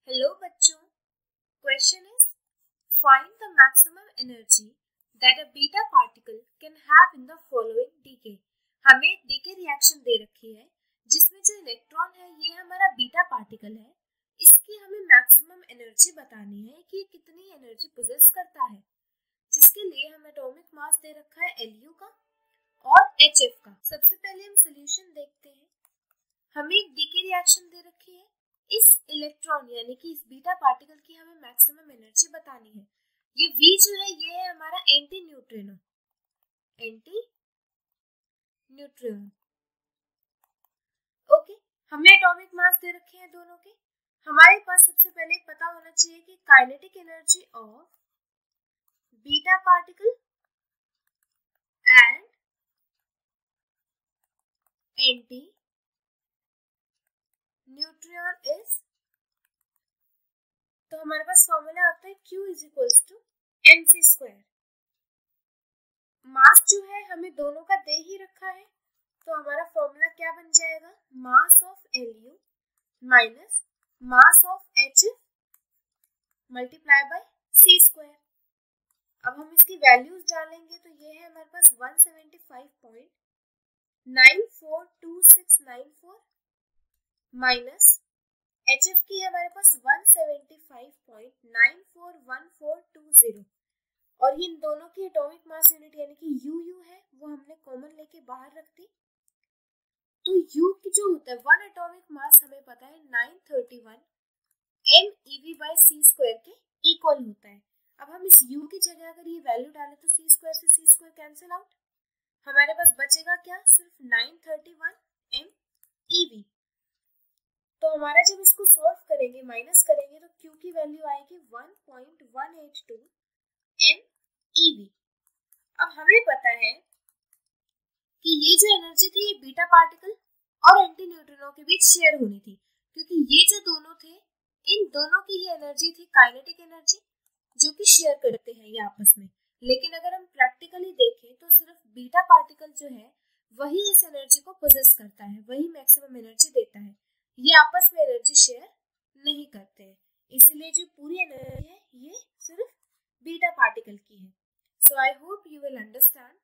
Hello बच्चों, question is find the maximum energy that a beta particle can have in the following decay. हमें एक DK reaction दे रखी है जिसमें जो इलेक्ट्रॉन है ये हमारा बीटा पार्टिकल है। इसकी हमें मैक्सिमम एनर्जी बतानी है कि ये कितनी एनर्जी पोजेस करता है, जिसके लिए हमें एटॉमिक मास दे रखा है Lu का और HF का। सबसे पहले हम सोल्यूशन देखते हैं। हमें एक डीके रिएक्शन दे रखी है। इस इलेक्ट्रॉन यानी कि इस बीटा पार्टिकल की हमें मैक्सिमम एनर्जी बतानी है। ये V जो है ये है हमारा एंटी न्यूट्रिनो। ओके, हमें एटॉमिक मास दे रखे हैं दोनों के। हमारे पास सबसे पहले पता होना चाहिए कि kinetic energy of beta particle and anti neutrino is, तो हमारे पास फॉर्मूला आता है Q is equals to mc²। Mass जो है हमें दोनों का दे ही रखा है, तो हमारा फॉर्मूला क्या बन जाएगा, mass of Lu minus mass of HF multiply by c²। अब हम इसकी वैल्यूज डालेंगे तो ये है हमारे पास 175.942694 माइनस HF की है हमारे पास 175.941420, और इन दोनों की एटॉमिक मास यूनिट यानी कि UU है वो हमने कॉमन लेके बाहर रख दी। तो U की जो होता है 1 एटॉमिक मास हमें पता है 931 MeV/c² के इक्वल होता है। अब हम इस U की जगह अगर ये वैल्यू डालें तो c² से c² कैंसिल आउट, हमारे पास बचेगा क्या, सिर्फ 931 MeV। तो हमारा जब इसको सॉल्व करेंगे माइनस करेंगे तो Q की वैल्यू आएगी 1.182 MeV। अब हमें पता है कि ये जो एनर्जी थी ये बीटा पार्टिकल और एंटी न्यूट्रिनो के बीच शेयर होनी थी, क्योंकि ये जो दोनों थे इन दोनों की ये एनर्जी थी काइनेटिक एनर्जी जो कि शेयर करते हैं ये आपस में। लेकिन अगर हम प्रैक्टिकली देखें तो सिर्फ बीटा पार्टिकल जो है वही इस एनर्जी को पोजेस करता है, वही मैक्सिमम एनर्जी देता है। ये आपस में एनर्जी शेयर नहीं करते हैं, इसीलिए जो पूरी एनर्जी है ये सिर्फ बीटा पार्टिकल की है। So I hope you will understand